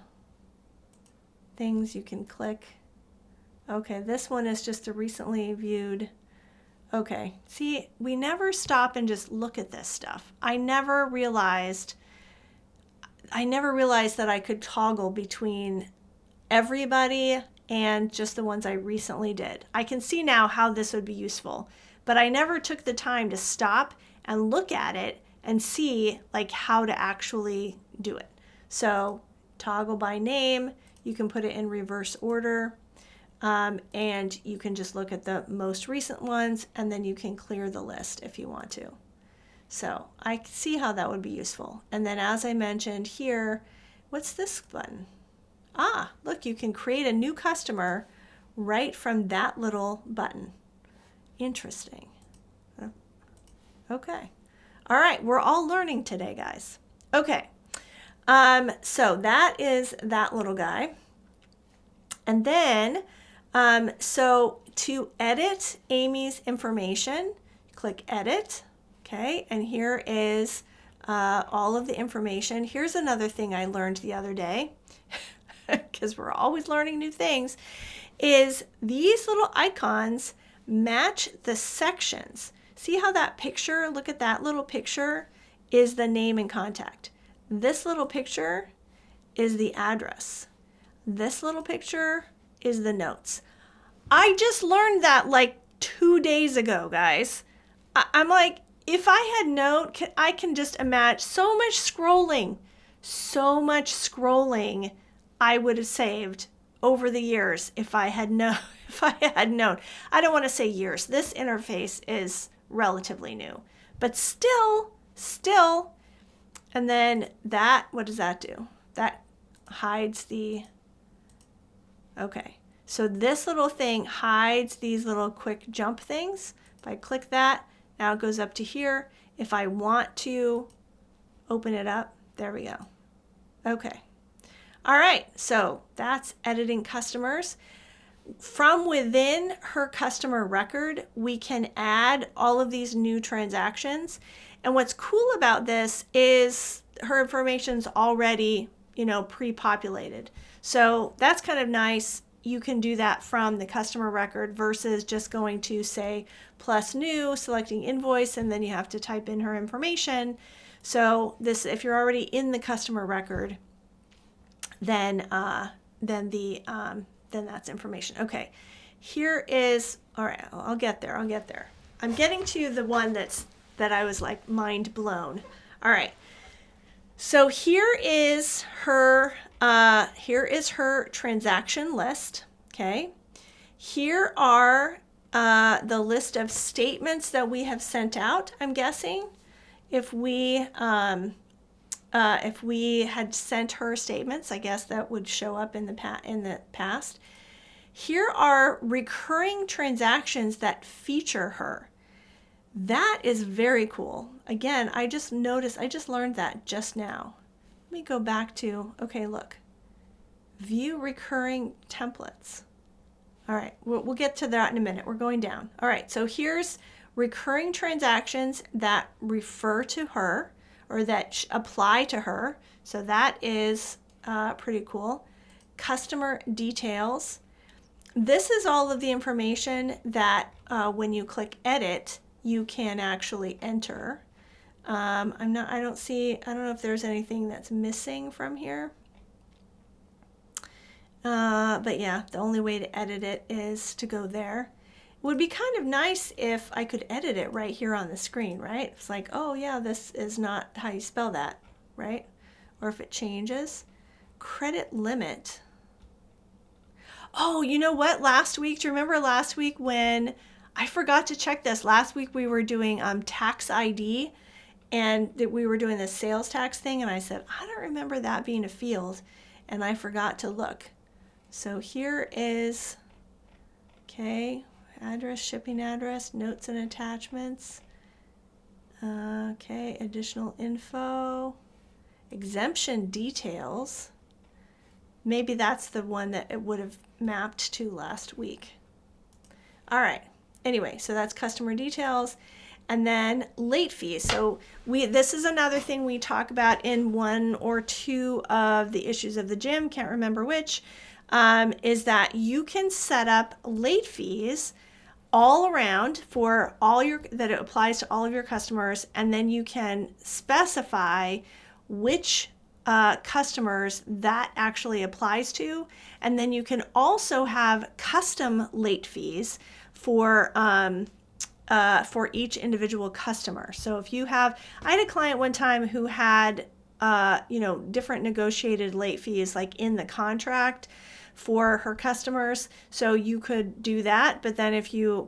things you can click. Okay, this one is just a recently viewed. Okay, see, we never stop and just look at this stuff. I never realized that I could toggle between everybody and just the ones I recently did. I can see now how this would be useful, but I never took the time to stop and look at it and see like how to actually do it. So toggle by name, you can put it in reverse order, and you can just look at the most recent ones, and then you can clear the list if you want to. So I see how that would be useful. And then as I mentioned here, what's this button? Ah, look, you can create a new customer right from that little button. Interesting. Okay. All right, we're all learning today, guys. Okay. So that is that little guy. And then, so to edit Amy's information, click Edit. Okay, and here is all of the information. Here's another thing I learned the other day, because we're always learning new things, is these little icons match the sections. See how that picture, look at that little picture, is the name and contact. This little picture is the address. This little picture is the notes. I just learned that like 2 days ago, guys. I'm like, if I had known, I can just imagine so much scrolling I would have saved over the years if I had known. I don't want to say years. This interface is relatively new, but still, and then that, what does that do? That hides the, okay. So this little thing hides these little quick jump things. If I click that, now it goes up to here. If I want to open it up, there we go. Okay. All right, so that's editing customers. From within her customer record, we can add all of these new transactions. And what's cool about this is her information's already, pre-populated. So that's kind of nice. You can do that from the customer record versus just going to, say, plus new, selecting invoice, and then you have to type in her information. So this, if you're already in the customer record, then that's information. Okay, here is, all right, I'll get there. I'm getting to the one that I was like mind blown. All right, so here is her transaction list. Okay. Here are the list of statements that we have sent out, I'm guessing. If we had sent her statements, I guess that would show up in the past. Here are recurring transactions that feature her. That is very cool. Again, I just learned that just now. Let me go back to, okay, look. View recurring templates. All right, we'll get to that in a minute. We're going down. All right, so here's recurring transactions that refer to her or that apply to her. So that is pretty cool. Customer details. This is all of the information that when you click edit, you can actually enter. I don't know if there's anything that's missing from here. But yeah, the only way to edit it is to go there. It would be kind of nice if I could edit it right here on the screen, right? It's like, oh yeah, this is not how you spell that, right? Or if it changes. Credit limit. Oh, you know what? Last week, do you remember last week when I forgot to check this? Last week we were doing tax ID and we were doing the sales tax thing, and I said, I don't remember that being a field, and I forgot to look. So here is, okay, address, shipping address, notes and attachments. Okay, additional info, exemption details. Maybe that's the one that it would have mapped to last week. All right. Anyway, so that's customer details. And then late fees. So this is another thing we talk about in one or two of the issues of the gym, can't remember which, is that you can set up late fees all around for that it applies to all of your customers, and then you can specify which customers that actually applies to, and then you can also have custom late fees for each individual customer. So if you have, I had a client one time who had different negotiated late fees like in the contract for her customers. So you could do that, but then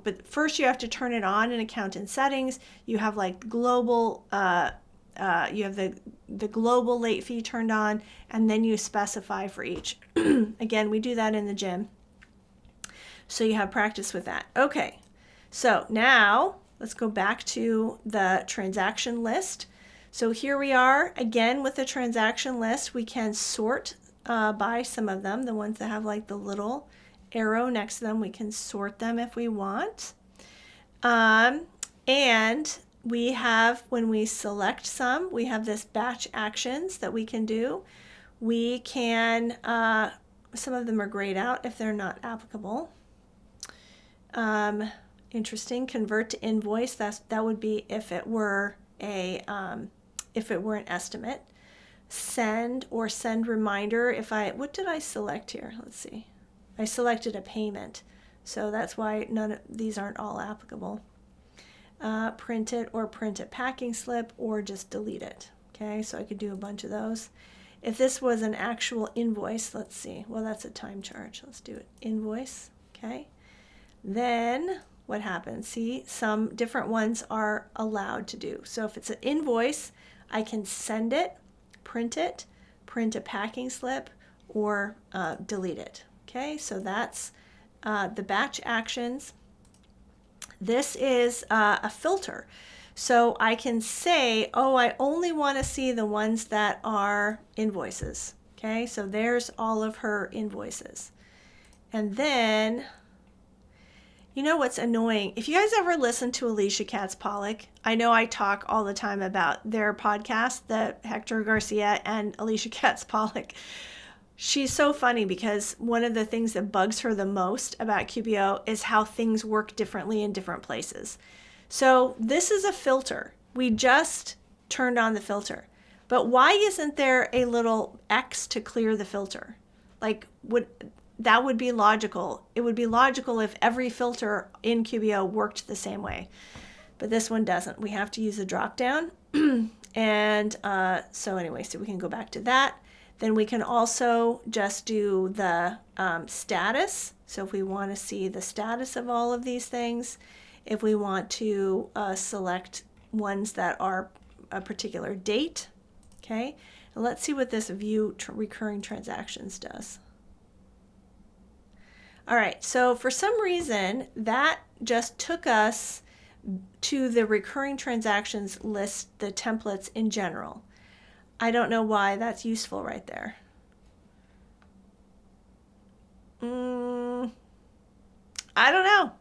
but first you have to turn it on in accountant settings. You have like global you have the global late fee turned on, and then you specify for each. Again, we do that in the gym. So you have practice with that. Okay, so now let's go back to the transaction list. So here we are again with the transaction list. We can sort by some of them, the ones that have like the little arrow next to them. We can sort them if we want. And we have, when we select some, we have this batch actions that we can do. We can, some of them are grayed out if they're not applicable. Interesting, convert to invoice. That would be if it were an estimate. Send or send reminder. What did I select here? Let's see. I selected a payment, so that's why none of these aren't all applicable. Print it or print a packing slip or just delete it. Okay, so I could do a bunch of those. If this was an actual invoice, let's see. Well, that's a time charge. Let's do it. Invoice. Okay. Then what happens? See, some different ones are allowed to do. So if it's an invoice, I can send it, print a packing slip, or delete it. Okay, so that's the batch actions. This is a filter. So I can say, oh, I only want to see the ones that are invoices. Okay, so there's all of her invoices. And then, you know what's annoying? If you guys ever listen to Alicia Katz-Pollock, I know I talk all the time about their podcast, the Hector Garcia and Alicia Katz-Pollock. She's so funny because one of the things that bugs her the most about QBO is how things work differently in different places. So this is a filter. We just turned on the filter. But why isn't there a little X to clear the filter? That would be logical. It would be logical if every filter in QBO worked the same way. But this one doesn't. We have to use a drop down. And so anyway, so we can go back to that. Then we can also just do the status. So if we want to see the status of all of these things, if we want to select ones that are a particular date, okay? And let's see what this view recurring transactions does. All right, so for some reason, that just took us to the recurring transactions list, the templates in general. I don't know why that's useful right there. I don't know.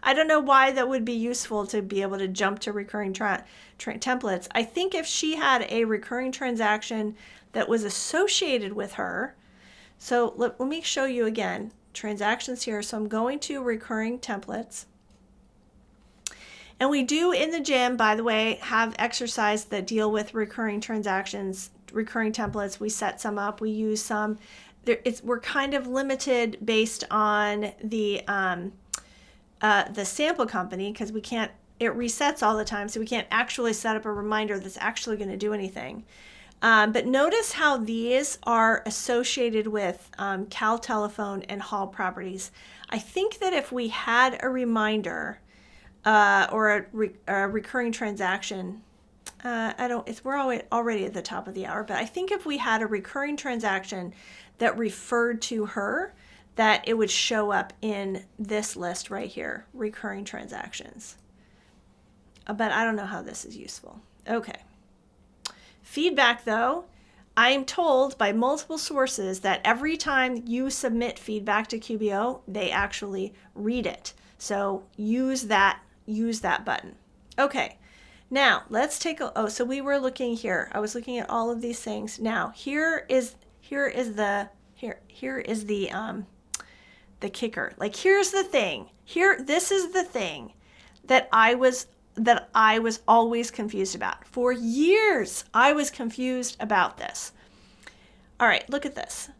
I don't know why that would be useful to be able to jump to recurring templates. I think if she had a recurring transaction that was associated with her, so let me show you again, transactions here. So I'm going to recurring templates. And we do in the gym, by the way, have exercises that deal with recurring transactions, recurring templates. We set some up, we use some. We're kind of limited based on the sample company because we can't, it resets all the time, so we can't actually set up a reminder that's actually going to do anything. But notice how these are associated with Cal Telephone and Hall properties. I think that if we had a reminder or a recurring transaction, we're already at the top of the hour, but I think if we had a recurring transaction that referred to her, that it would show up in this list right here, recurring transactions. But I don't know how this is useful. Okay. Feedback though, I am told by multiple sources that every time you submit feedback to QBO, they actually read it. So use that button. Okay. Now let's take so we were looking here. I was looking at all of these things. Now here is the kicker. Like here's the thing. This is the thing that I was always confused about. For years, I was confused about this. All right, look at this.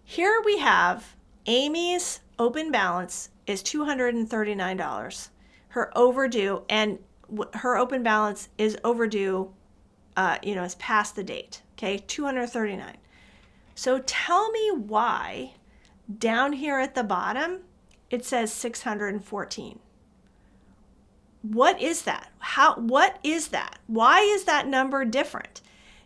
Here we have Amy's open balance is $239. Her overdue, and her open balance is overdue, is past the date, okay, $239. So tell me why down here at the bottom, it says $614. What is that? What is that? Why is that number different?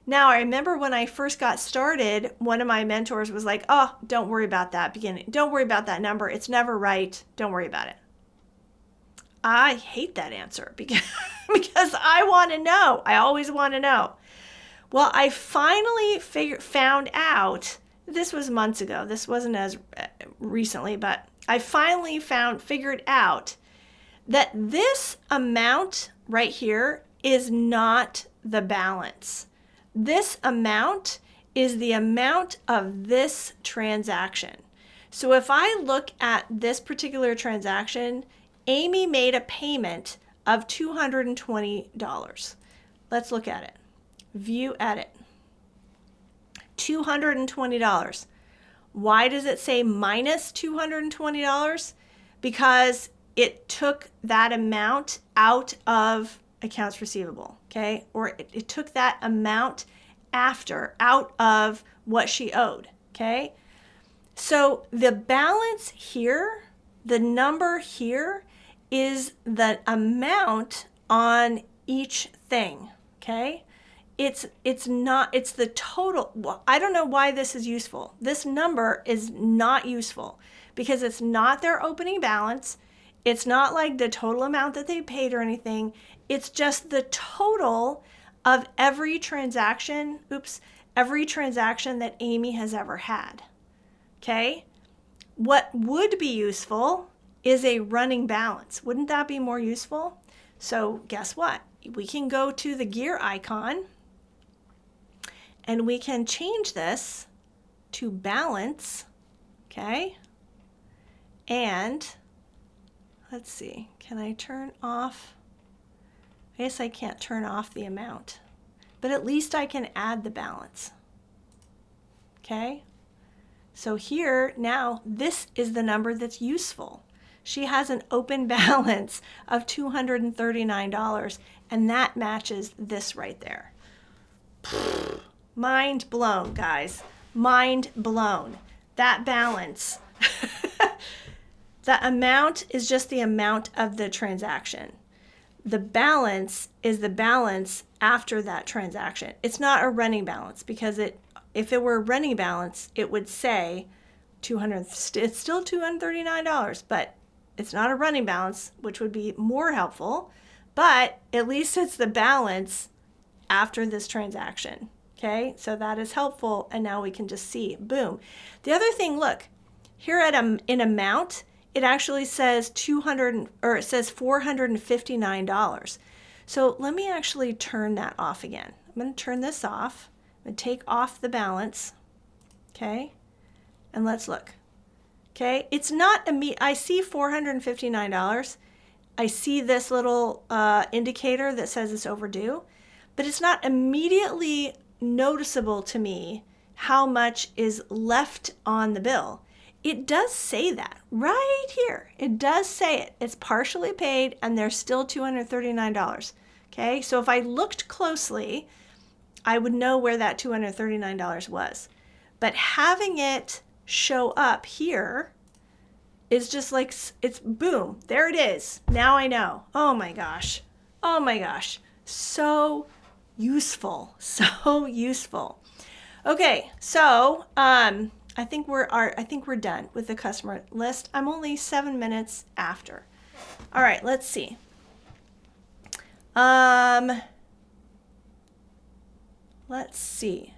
Now, I remember when I first got started, one of my mentors was like, oh, don't worry about that beginning. Don't worry about that number. It's never right. Don't worry about it. I hate that answer because I want to know. I always want to know. Well, I finally found out, this was months ago. This wasn't as recently, but I finally figured out that this amount right here is not the balance. This amount is the amount of this transaction. So if I look at this particular transaction, Amy made a payment of $220. Let's look at it. View edit. $220. Why does it say minus $220? Because it took that amount out of accounts receivable, okay? Or it took that amount out of what she owed, okay? So the balance here, the number here, is the amount on each thing, okay? It's the total. Well, I don't know why this is useful. This number is not useful because it's not their opening balance. It's not like the total amount that they paid or anything. It's just the total of every transaction that Amy has ever had. Okay? What would be useful is a running balance. Wouldn't that be more useful? So guess what? We can go to the gear icon and we can change this to balance. Okay? And let's see, can I turn off? I guess I can't turn off the amount, but at least I can add the balance. Okay? So here, now, this is the number that's useful. She has an open balance of $239, and that matches this right there. Mind blown, guys. Mind blown. That balance. The amount is just the amount of the transaction. The balance is the balance after that transaction. It's not a running balance, because if it were a running balance, it would say it's still $239, but it's not a running balance, which would be more helpful, but at least it's the balance after this transaction. Okay, so that is helpful, and now we can just see, boom. The other thing, look, here in amount, it actually says $459. So let me actually turn that off again. I'm going to turn this off. I'm going to take off the balance. Okay, and let's look. Okay, it's not I see $459. I see this little indicator that says it's overdue, but it's not immediately noticeable to me how much is left on the bill. It does say that right here. It does say it. It's partially paid and there's still $239. Okay, so if I looked closely, I would know where that $239 was. But having it show up here is just like, it's boom, there it is. Now I know. Oh my gosh. Oh my gosh. So useful. So useful. Okay, so I think we're done with the customer list. I'm only 7 minutes after. All right, let's see. Let's see.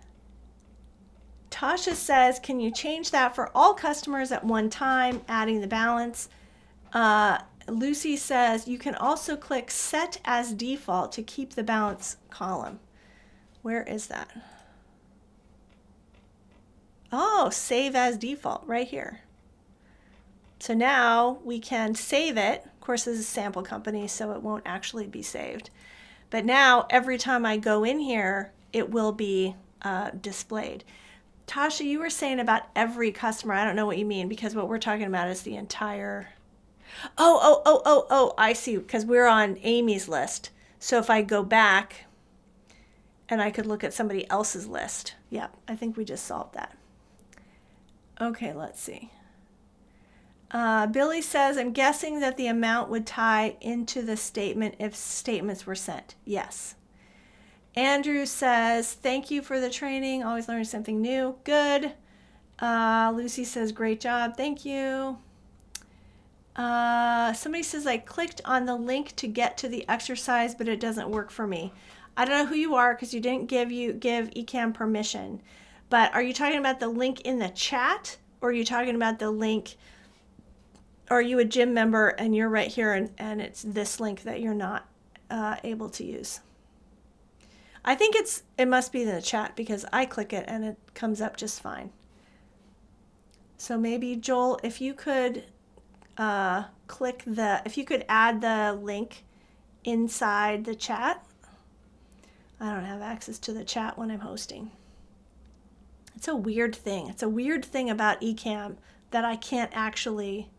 Tasha says, can you change that for all customers at one time, adding the balance? Lucy says, you can also click set as default to keep the balance column. Where is that? Oh, save as default right here. So now we can save it. Of course, this is a sample company, so it won't actually be saved. But now every time I go in here, it will be displayed. Tasha, you were saying about every customer. I don't know what you mean, because what we're talking about is the entire... Oh, I see, because we're on Amy's list. So if I go back and I could look at somebody else's list. Yep, I think we just solved that. Okay, let's see. Billy says, I'm guessing that the amount would tie into the statement if statements were sent. Yes. Andrew says, thank you for the training. Always learning something new. Good. Lucy says, great job. Thank you. Somebody says, I clicked on the link to get to the exercise, but it doesn't work for me. I don't know who you are, because you didn't give eCam permission. But are you talking about the link in the chat, or are you talking about the link, are you a gym member and you're right here and it's this link that you're not able to use? I think it must be in the chat, because I click it and it comes up just fine. So maybe Joel, if you could if you could add the link inside the chat. I don't have access to the chat when I'm hosting. It's a weird thing. It's a weird thing about eCam that I can't actually...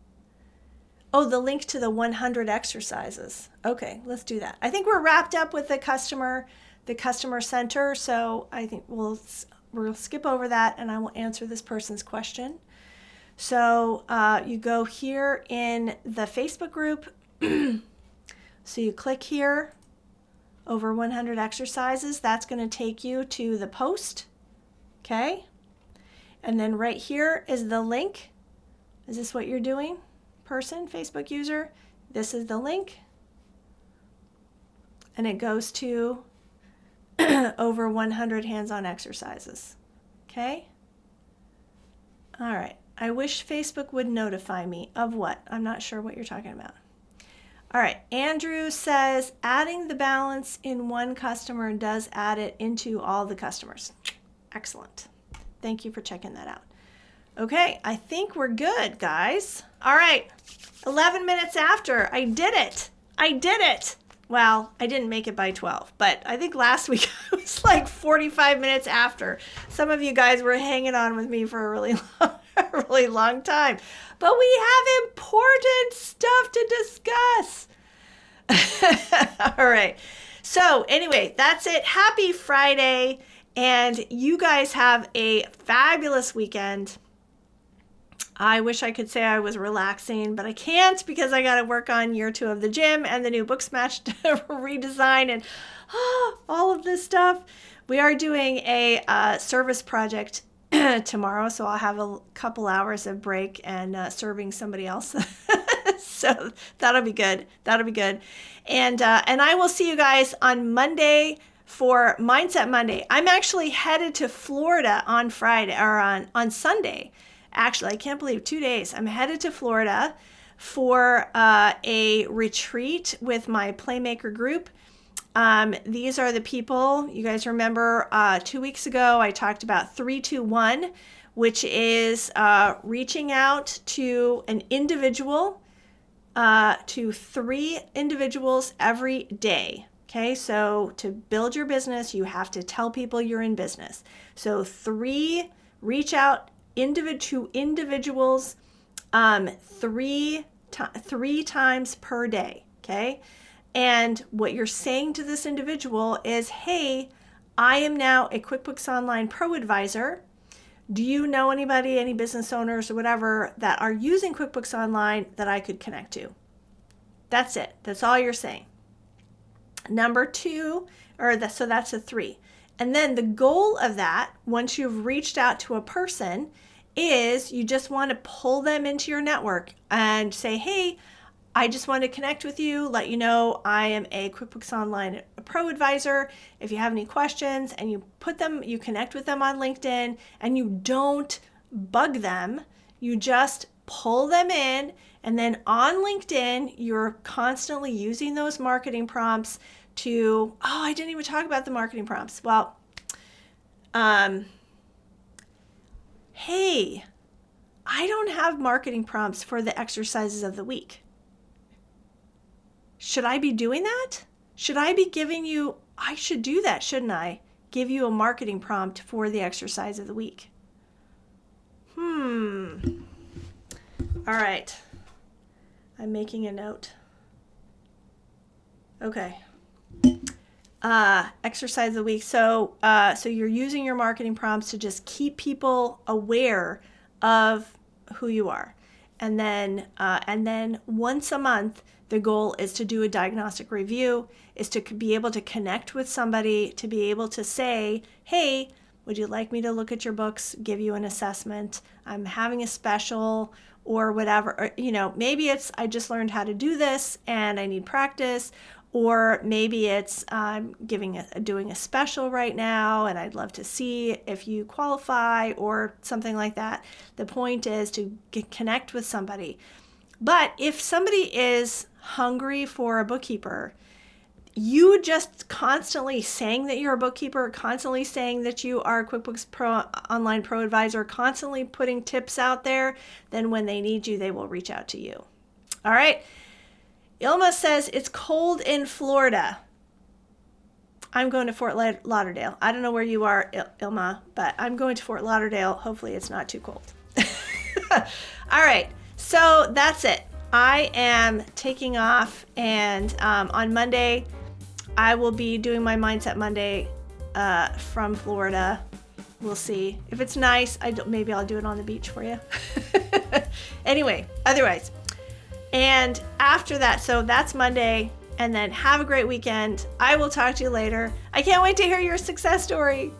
Oh, the link to the 100 exercises. Okay, let's do that. I think we're wrapped up with the customer center, so I think we'll skip over that and I will answer this person's question. So you go here in the Facebook group. So you click here, over 100 exercises. That's going to take you to the post. Okay. And then right here is the link. Is this what you're doing, person, Facebook user? This is the link. And it goes to over 100 hands-on exercises. Okay. All right. I wish Facebook would notify me of what? I'm not sure what you're talking about. All right. Andrew says, adding the balance in one customer does add it into all the customers. Excellent. Thank you for checking that out. Okay. I think we're good, guys. All right. 11 minutes after. I did it. I did it. Well, I didn't make it by 12, but I think last week it was like 45 minutes after. Some of you guys were hanging on with me for a really long time. But we have important stuff to discuss. All right. So anyway, that's it. Happy Friday. And you guys have a fabulous weekend. I wish I could say I was relaxing, but I can't because I got to work on year 2 of the gym and the new Book Smash redesign and all of this stuff. We are doing a service project tomorrow, so I'll have a couple hours of break and serving somebody else. So that'll be good. That'll be good. And I will see you guys on Monday for Mindset Monday. I'm actually headed to Florida on Friday or on Sunday. Actually, I can't believe 2 days. I'm headed to Florida for a retreat with my Playmaker group. These are the people, you guys remember 2 weeks ago, I talked about 3-2-1, which is reaching out to an individual, to 3 individuals every day. Okay, so to build your business, you have to tell people you're in business. So 3, reach out to individuals 3 times per day. Okay. And what you're saying to this individual is, hey, I am now a QuickBooks Online Pro Advisor. Do you know anybody, any business owners or whatever that are using QuickBooks Online that I could connect to? That's it. That's all you're saying. Number 2, so that's a 3. And then the goal of that, once you've reached out to a person, is you just want to pull them into your network and say, hey, I just want to connect with you, let you know I am a QuickBooks Online Pro Advisor. If you have any questions, and you connect with them on LinkedIn, and you don't bug them, you just pull them in, and then on LinkedIn, you're constantly using those marketing prompts to, I didn't even talk about the marketing prompts. Well, hey, I don't have marketing prompts for the exercises of the week. Should I be doing that? Should I be giving you, I should do that, shouldn't I? Give you a marketing prompt for the exercise of the week. All right. I'm making a note. Okay. Exercise of the week. So you're using your marketing prompts to just keep people aware of who you are. And then once a month, the goal is to do a diagnostic review, is to be able to connect with somebody, to be able to say, hey, would you like me to look at your books, give you an assessment? I'm having a special or whatever. Or, maybe it's I just learned how to do this and I need practice. Or maybe it's I'm doing a special right now and I'd love to see if you qualify or something like that. The point is to connect with somebody. But if somebody is hungry for a bookkeeper, you just constantly saying that you're a bookkeeper, constantly saying that you are a QuickBooks Online Pro Advisor, constantly putting tips out there, then when they need you, they will reach out to you. All right. Ilma says it's cold in Florida. I'm going to Fort Lauderdale. I don't know where you are, Ilma, but I'm going to Fort Lauderdale. Hopefully it's not too cold. All right. So that's it. I am taking off, and on Monday, I will be doing my Mindset Monday from Florida. We'll see. If it's nice, maybe I'll do it on the beach for you. Anyway, otherwise. And after that, so that's Monday, and then have a great weekend. I will talk to you later. I can't wait to hear your success story.